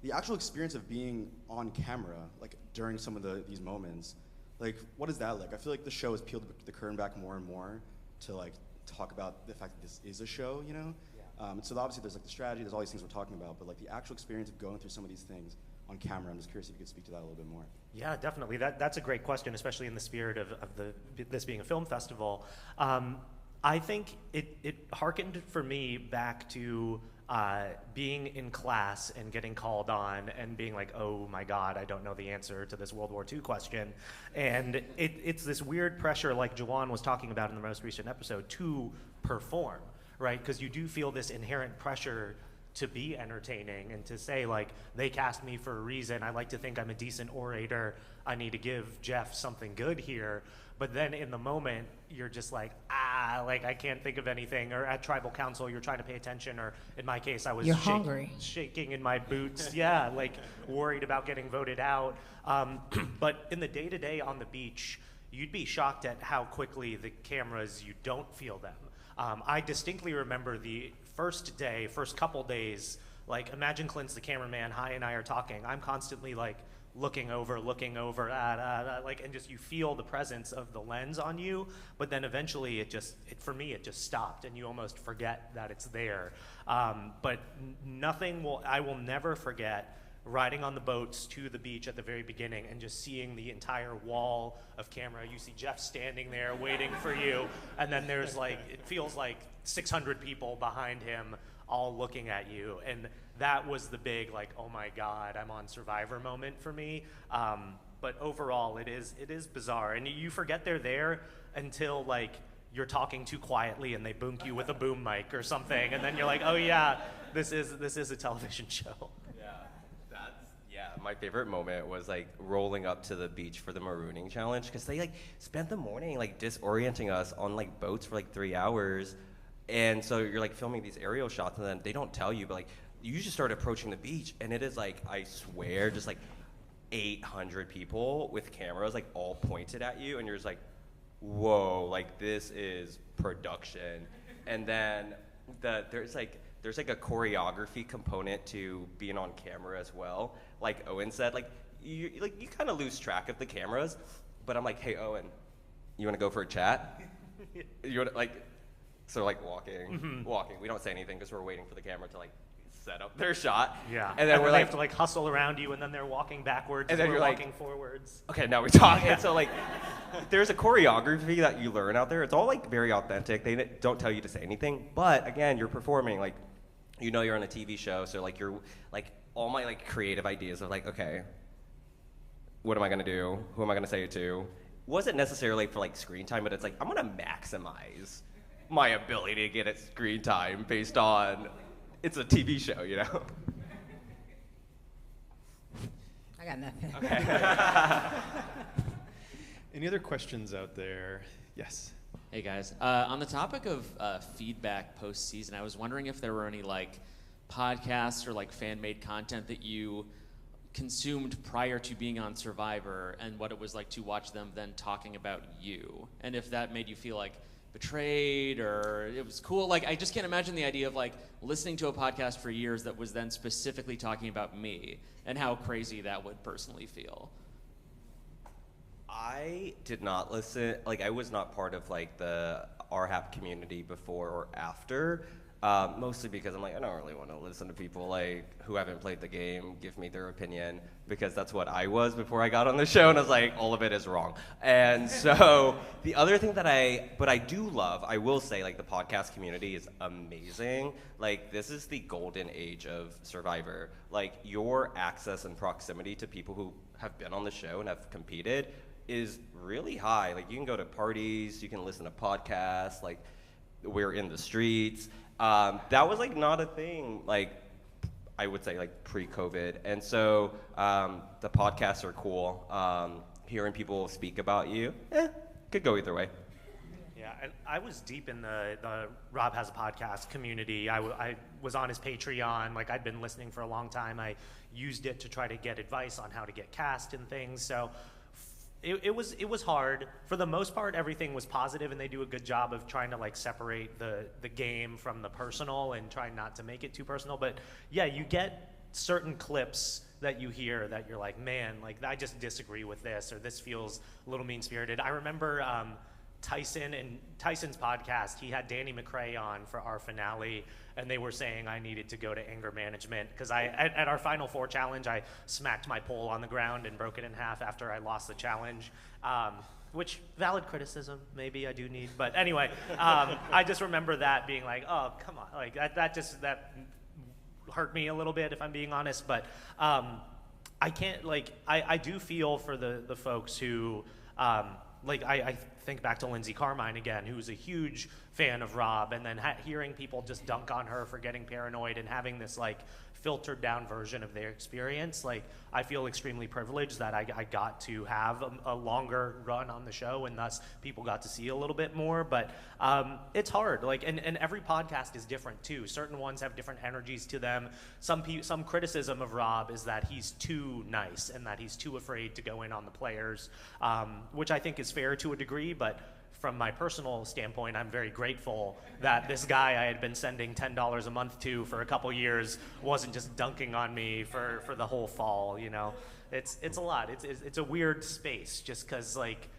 the actual experience of being on camera, like during some of these moments, like, what is that like? I feel like the show has peeled the curtain back more and more to like talk about the fact that this is a show, you know? So obviously there's like the strategy, there's all these things we're talking about, but like the actual experience of going through some of these things on camera, I'm just curious if you could speak to that a little bit more. Yeah, definitely. That's a great question, especially in the spirit of this being a film festival. I think it harkened for me back to being in class and getting called on and being like, oh my God, I don't know the answer to this World War II question. And it's this weird pressure, like Jawan was talking about in the most recent episode, to perform, right? Because you do feel this inherent pressure to be entertaining and to say, like, they cast me for a reason. I like to think I'm a decent orator. I need to give Jeff something good here. But then in the moment, you're just like, I can't think of anything. Or at tribal council, you're trying to pay attention. Or in my case, I was shaking in my boots. Yeah, like worried about getting voted out. But in the day-to-day on the beach, you'd be shocked at how quickly the cameras, you don't feel them. I distinctly remember the first couple days, like imagine Clint's the cameraman, Hi and I are talking. I'm constantly like looking over, like, and just you feel the presence of the lens on you, but then eventually for me, it just stopped and you almost forget that it's there. But I will never forget riding on the boats to the beach at the very beginning and just seeing the entire wall of camera. You see Jeff standing there waiting for you, and then there's like, it feels like 600 people behind him, all looking at you. And that was the big, like, oh my God, I'm on Survivor moment for me. But overall, it is bizarre. And you forget they're there until, like, you're talking too quietly and they boonk you with a boom mic or something. And then you're like, oh yeah, this is a television show. Yeah, my favorite moment was like rolling up to the beach for the marooning challenge, because they like spent the morning like disorienting us on like boats for like 3 hours, and so you're like filming these aerial shots, and then they don't tell you, but like you just start approaching the beach, and it is like, I swear, just like 800 people with cameras like all pointed at you, and you're just like, whoa, like this is production. And then there's like a choreography component to being on camera as well. Like Owen said, you kind of lose track of the cameras, but I'm like, hey Owen, you want to go for a chat? You want to walking. We don't say anything because we're waiting for the camera to like set up their shot. Yeah. And then they have to like hustle around you, and then they're walking backwards, and then you're walking like, forwards. Okay, now we talk. And so like, there's a choreography that you learn out there. It's all like very authentic. They don't tell you to say anything, but again, you're performing, like, you know, you're on a TV show, so like you're like, all my like creative ideas of like, okay, what am I gonna do? Who am I gonna say it to? Wasn't necessarily for like screen time, but it's like, I'm gonna maximize my ability to get at screen time based on, it's a TV show, you know? I got nothing. Okay. Any other questions out there? Yes. Hey guys, on the topic of feedback post-season, I was wondering if there were any like podcasts or like fan-made content that you consumed prior to being on Survivor, and what it was like to watch them then talking about you, and if that made you feel like betrayed or it was cool. Like, I just can't imagine the idea of like listening to a podcast for years that was then specifically talking about me, and how crazy that would personally feel. I did not listen, like I was not part of like the RHAP community before or after, mostly because I'm like, I don't really want to listen to people like who haven't played the game give me their opinion, because that's what I was before I got on the show, and I was like, all of it is wrong. And so the other thing that I do love, I will say, like the podcast community is amazing. Like, this is the golden age of Survivor. Like, your access and proximity to people who have been on the show and have competed is really high. Like, you can go to parties, you can listen to podcasts, like we're in the streets. That was like not a thing, like I would say like pre-COVID. And so the podcasts are cool. Hearing people speak about you, could go either way. Yeah, and I was deep in the Rob Has a Podcast community. I was on his Patreon. Like, I'd been listening for a long time. I used it to try to get advice on how to get cast and things. So it was hard. For the most part, everything was positive, and they do a good job of trying to like separate the game from the personal and trying not to make it too personal. But yeah, you get certain clips that you hear that you're like, man, like I just disagree with this, or this feels a little mean-spirited. I remember Tyson and Tyson's podcast, he had Danny McRae on for our finale, and they were saying I needed to go to anger management because at our Final Four challenge, I smacked my pole on the ground and broke it in half after I lost the challenge, which valid criticism, maybe I do need. But anyway, I just remember that being like, oh, come on, like that hurt me a little bit, if I'm being honest. But I can't, like, I do feel for the folks who, like, I think back to Lindsay Carmine again, who's a huge fan of Rob, and then hearing people just dunk on her for getting paranoid and having this like filtered down version of their experience. Like, I feel extremely privileged that I got to have a longer run on the show, and thus people got to see a little bit more. But it's hard, like, and every podcast is different too. Certain ones have different energies to them. Some criticism of Rob is that he's too nice and that he's too afraid to go in on the players, which I think is fair to a degree, but from my personal standpoint, I'm very grateful that this guy I had been sending $10 a month to for a couple years wasn't just dunking on me for the whole fall, you know? It's a lot. It's a weird space just because, like,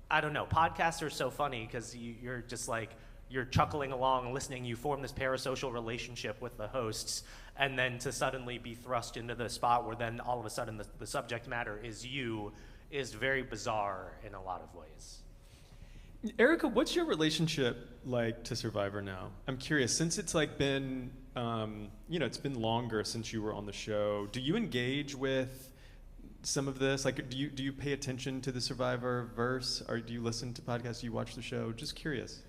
I don't know, podcasts are so funny because you're just like, you're chuckling along, listening, you form this parasocial relationship with the hosts, and then to suddenly be thrust into the spot where then all of a sudden the subject matter is you is very bizarre in a lot of ways. Erica, what's your relationship like to Survivor now? I'm curious, since it's like been, it's been longer since you were on the show. Do you engage with some of this? Like, do you pay attention to the Survivor verse, or do you listen to podcasts? Do you watch the show? Just curious.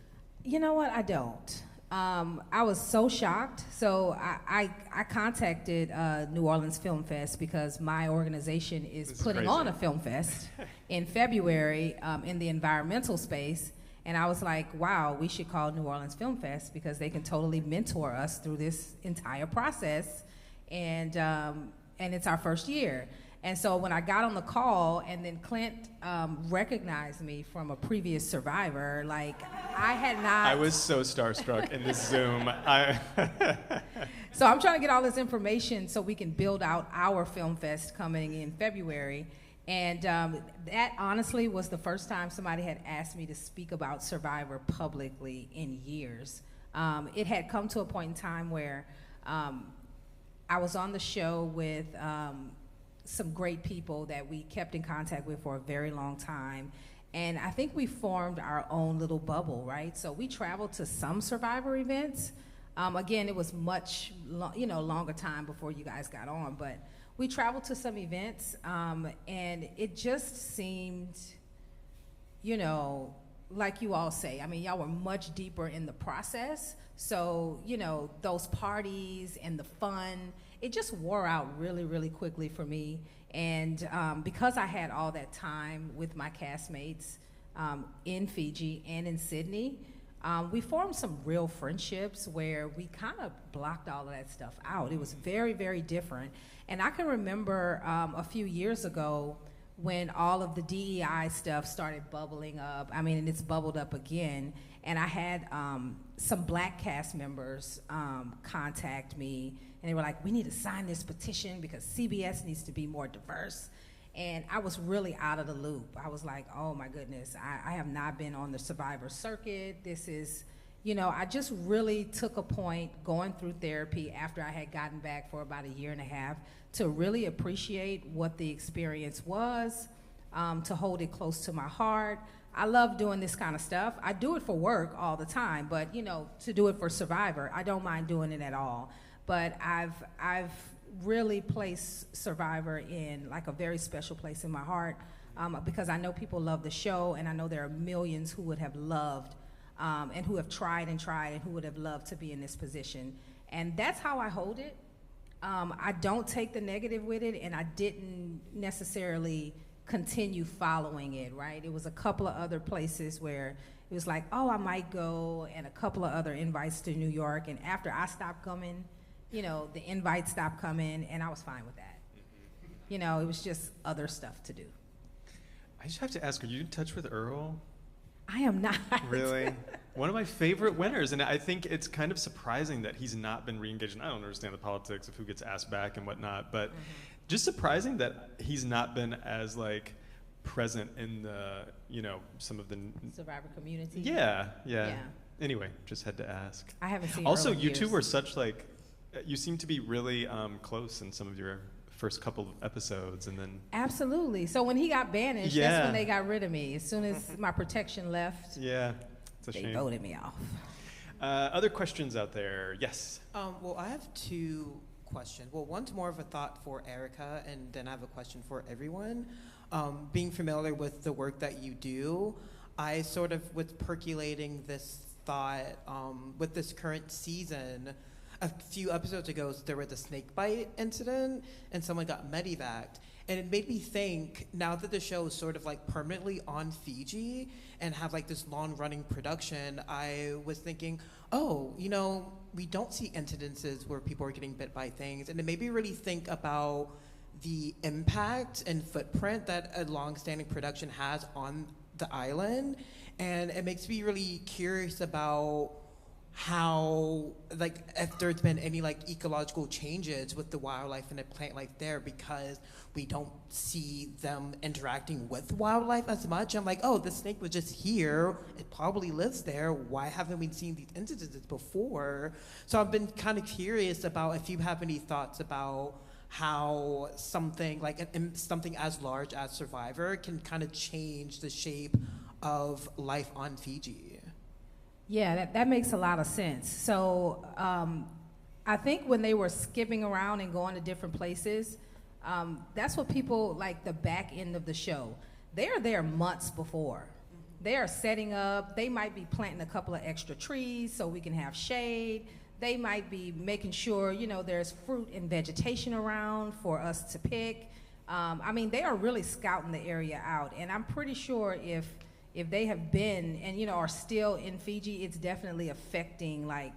You know what? I don't. I was so shocked. So I contacted New Orleans Film Fest because my organization is putting on a film fest in February in the environmental space. And I was like, wow, we should call New Orleans Film Fest because they can totally mentor us through this entire process. And it's our first year. And so when I got on the call and then Clint recognized me from a previous Survivor, like I had not. I was so starstruck in this Zoom. So I'm trying to get all this information so we can build out our film fest coming in February. And that honestly was the first time somebody had asked me to speak about Survivor publicly in years. It had come to a point in time where I was on the show with some great people that we kept in contact with for a very long time. And I think we formed our own little bubble, right? So we traveled to some Survivor events. Again, it was much longer time before you guys got on, but we traveled to some events, and it just seemed, like you all say, I mean, y'all were much deeper in the process. So, those parties and the fun, it just wore out really, really quickly for me. And because I had all that time with my castmates in Fiji and in Sydney, we formed some real friendships where we kind of blocked all of that stuff out. It was very, very different. And I can remember a few years ago when all of the DEI stuff started bubbling up. I mean, and it's bubbled up again. And I had some Black cast members contact me, and they were like, we need to sign this petition because CBS needs to be more diverse. And I was really out of the loop. I was like, oh my goodness, I have not been on the Survivor circuit. This is, I just really took a point going through therapy after I had gotten back for about a year and a half to really appreciate what the experience was, to hold it close to my heart. I love doing this kind of stuff. I do it for work all the time, but to do it for Survivor, I don't mind doing it at all. But I've really placed Survivor in like a very special place in my heart because I know people love the show, and I know there are millions who would have loved and who have tried and who would have loved to be in this position. And that's how I hold it. I don't take the negative with it, and I didn't necessarily continue following it, right? It was a couple of other places where it was like, oh, I might go, and a couple of other invites to New York. And after I stopped coming, the invites stopped coming, and I was fine with that. It was just other stuff to do. I just have to ask, are you in touch with Earl? I am not. Really? One of my favorite winners, and I think it's kind of surprising that he's not been re-engaged. And I don't understand the politics of who gets asked back and whatnot, but just surprising that he's not been as present in the, some of the Survivor community. Yeah. Anyway, just had to ask. I haven't seen. Also, Earl in you two years. were such you seem to be really close in some of your first couple of episodes, and then absolutely. So when he got banished, Yeah. that's when they got rid of me. As soon as my protection left, yeah, it's a they shame. voted me off. Other questions out there? Yes. Well, I have two questions. Well, one's more of a thought for Erica, and then I have a question for everyone. Being familiar with the work that you do, I sort of was percolating this thought with this current season. A few episodes ago, there was a snake bite incident, and someone got medevaced. And it made me think, now that the show is sort of permanently on Fiji and have this long-running production, I was thinking, we don't see incidences where people are getting bit by things. And it made me really think about the impact and footprint that a long-standing production has on the island. And it makes me really curious about how, if there's been any ecological changes with the wildlife and the plant life there, because we don't see them interacting with wildlife as much. I'm like, oh, the snake was just here. It probably lives there. Why haven't we seen these instances before? So I've been kind of curious about if you have any thoughts about how something something as large as Survivor can kind of change the shape of life on Fiji? Yeah, that makes a lot of sense. So I think when they were skipping around and going to different places, that's what people like the back end of the show. They're there months before. They are setting up. They might be planting a couple of extra trees so we can have shade. They might be making sure, there's fruit and vegetation around for us to pick. I mean, they are really scouting the area out. And I'm pretty sure if they have been and, are still in Fiji, it's definitely affecting, like,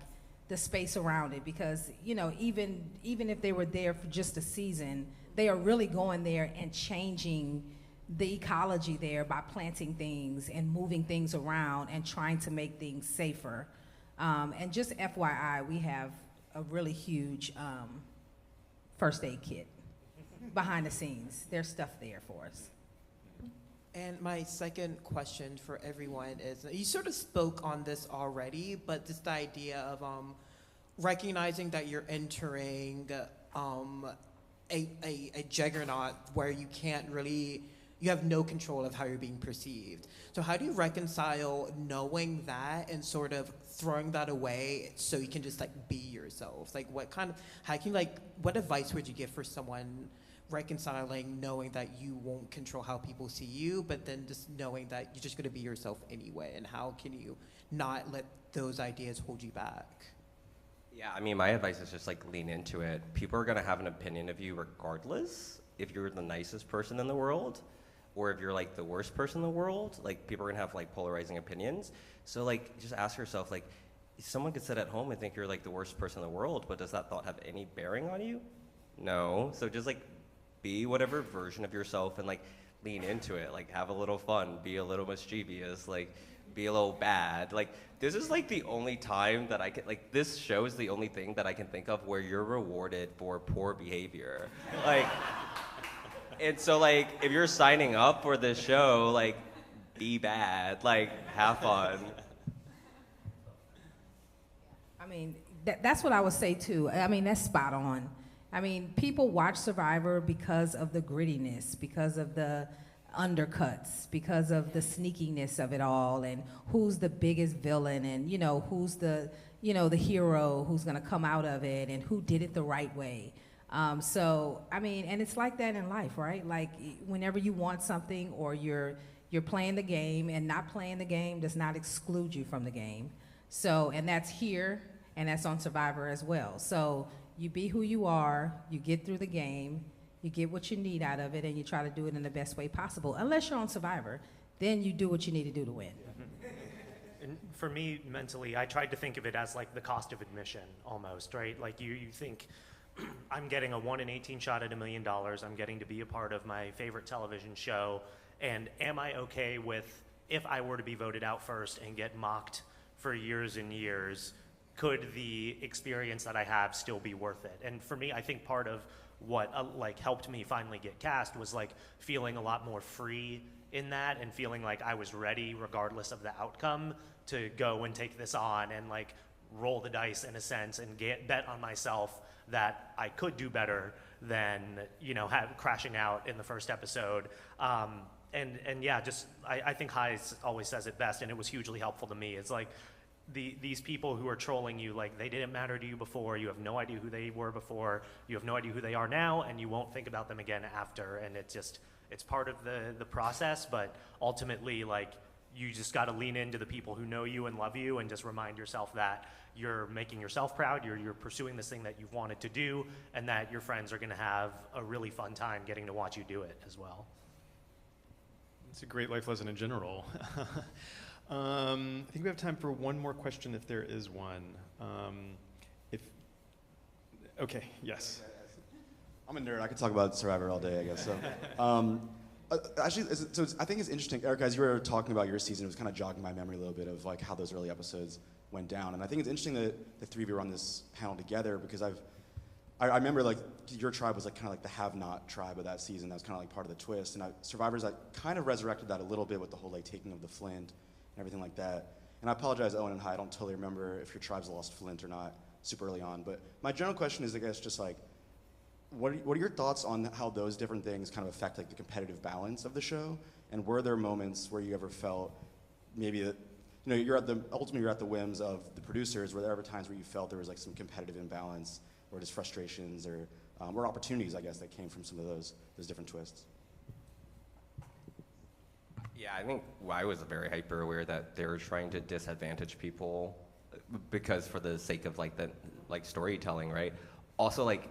the space around it. Because, even if they were there for just a season, they are really going there and changing the ecology there by planting things and moving things around and trying to make things safer. And just FYI, we have a really huge first aid kit behind the scenes. There's stuff there for us. And my second question for everyone is, you sort of spoke on this already, but just the idea of recognizing that you're entering a juggernaut where you have no control of how you're being perceived. So how do you reconcile knowing that and sort of throwing that away so you can just like be yourself? Like what advice would you give for someone reconciling knowing that you won't control how people see you, but then just knowing that you're just going to be yourself anyway, and how can you not let those ideas hold you back? Yeah, I mean, my advice is just like lean into it. People are gonna have an opinion of you regardless if you're the nicest person in the world or if you're like the worst person in the world. Like, people are gonna have like polarizing opinions. So like, just ask yourself, like, someone could sit at home and think you're like the worst person in the world, but does that thought have any bearing on you? No. So just like be whatever version of yourself and like lean into it. Like, have a little fun, be a little mischievous, like be a little bad. Like, this is like the only time that I can, like, this show is the only thing that I can think of where you're rewarded for poor behavior. Like, and so like, if you're signing up for this show, like, be bad, like, have fun. I mean, that's what I would say too. I mean, that's spot on. I mean, people watch Survivor because of the grittiness, because of the undercuts, because of the sneakiness of it all, and who's the biggest villain, and who's the the hero who's gonna come out of it, and who did it the right way. So I mean, and it's like that in life, right? Like, whenever you want something, or you're playing the game, and not playing the game does not exclude you from the game. So, and that's here, and that's on Survivor as well. So you be who you are, you get through the game, you get what you need out of it, and you try to do it in the best way possible. Unless you're on Survivor, then you do what you need to do to win. And for me, mentally, I tried to think of it as like the cost of admission, almost, right? Like, you think, I'm getting a 1 in 18 shot at $1 million, I'm getting to be a part of my favorite television show, and am I okay with, if I were to be voted out first and get mocked for years and years, could the experience that I have still be worth it? And for me, I think part of what helped me finally get cast was like feeling a lot more free in that, and feeling like I was ready, regardless of the outcome, to go and take this on and like roll the dice in a sense, and bet on myself that I could do better than crashing out in the first episode. And yeah, just I think Hai always says it best, and it was hugely helpful to me. It's like, these people who are trolling you, like, they didn't matter to you before, you have no idea who they were before, you have no idea who they are now, and you won't think about them again after. And it's part of the process, but ultimately, like, you just got to lean into the people who know you and love you, and just remind yourself that you're making yourself proud, you're pursuing this thing that you've wanted to do, and that your friends are going to have a really fun time getting to watch you do it as well. It's a great life lesson in general. I think we have time for one more question, if there is one. Okay, yes. I'm a nerd. I could talk about Survivor all day, I guess. So, actually, I think it's interesting, Erica, as you were talking about your season, it was kind of jogging my memory a little bit of like how those early episodes went down. And I think it's interesting that the three of you were on this panel together, because I remember like your tribe was like kind of like the have-not tribe of that season. That was kind of like part of the twist. And Survivors, I kind of resurrected that a little bit with the whole like taking of the Flint and everything like that. And I apologize, Owen and Hai, I don't totally remember if your tribes lost Flint or not super early on. But my general question is, I guess, just like, what are your thoughts on how those different things kind of affect like the competitive balance of the show? And were there moments where you ever felt maybe that, you know, ultimately you're at the whims of the producers. Were there ever times where you felt there was like some competitive imbalance, or just frustrations, or opportunities, I guess, that came from some of those different twists? Yeah, I think I was very hyper aware that they were trying to disadvantage people because for the sake of like storytelling, right? Also, like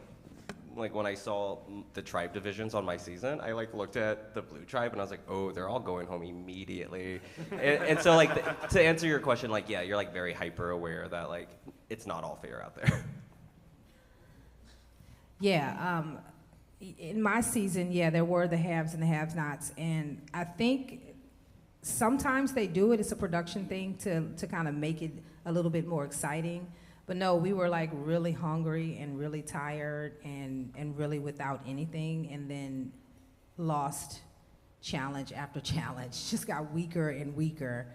when I saw the tribe divisions on my season, I like looked at the blue tribe and I was like, oh, they're all going home immediately. and so like to answer your question, like, yeah, you're like very hyper aware that like it's not all fair out there. Yeah, in my season, yeah, there were the haves and the have-nots, and I think sometimes they do it. It's a production thing to kind of make it a little bit more exciting. But no, we were like really hungry and really tired and really without anything, and then lost challenge after challenge. Just got weaker and weaker.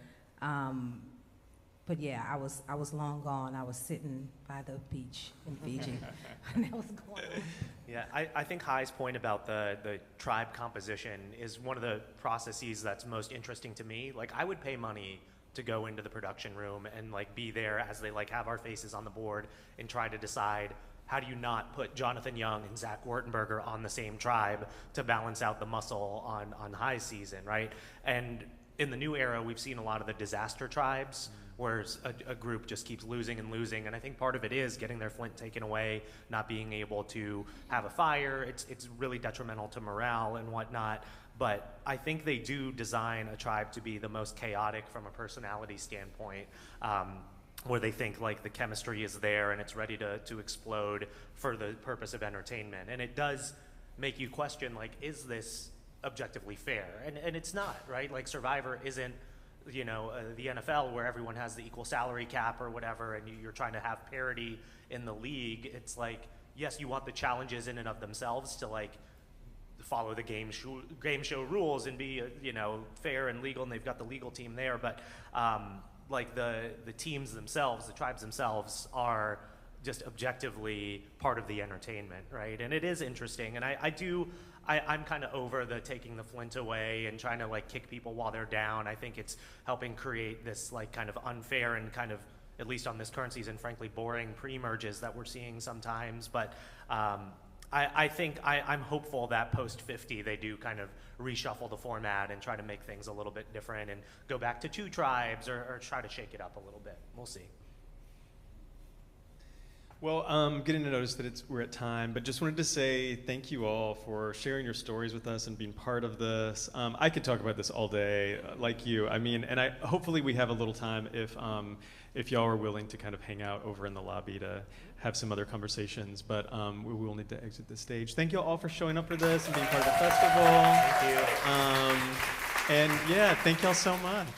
But yeah, I was long gone. I was sitting by the beach in Fiji, and that was going on. Yeah, I think Hai's point about the tribe composition is one of the processes that's most interesting to me. Like, I would pay money to go into the production room and like be there as they like have our faces on the board and try to decide, how do you not put Jonathan Young and Zach Wartenberger on the same tribe to balance out the muscle on Hai's season, right? And in the new era, we've seen a lot of the disaster tribes, where a group just keeps losing and losing. And I think part of it is getting their flint taken away, not being able to have a fire. It's really detrimental to morale and whatnot. But I think they do design a tribe to be the most chaotic from a personality standpoint, where they think like the chemistry is there and it's ready to explode for the purpose of entertainment. And it does make you question, like, is this objectively fair? And it's not, right? Like, Survivor isn't, you know, the NFL, where everyone has the equal salary cap or whatever, and you're trying to have parity in the league. It's like, yes, you want the challenges in and of themselves to like follow the game show rules and be, you know, fair and legal, and they've got the legal team there. But like the teams themselves, the tribes themselves, are just objectively part of the entertainment, right? And it is interesting, and I'm kind of over the taking the flint away and trying to like kick people while they're down. I think it's helping create this like kind of unfair and kind of, at least on this current season, frankly boring pre-merges that we're seeing sometimes. But I think I'm hopeful that post 50 they do kind of reshuffle the format and try to make things a little bit different and go back to 2 tribes or try to shake it up a little bit. We'll see. Well, getting to notice that we're at time, but just wanted to say thank you all for sharing your stories with us and being part of this. I could talk about this all day, like you. I mean, and hopefully we have a little time if y'all are willing to kind of hang out over in the lobby to have some other conversations. But we will need to exit the stage. Thank you all for showing up for this and being part of the festival. Thank you. And yeah, thank y'all so much.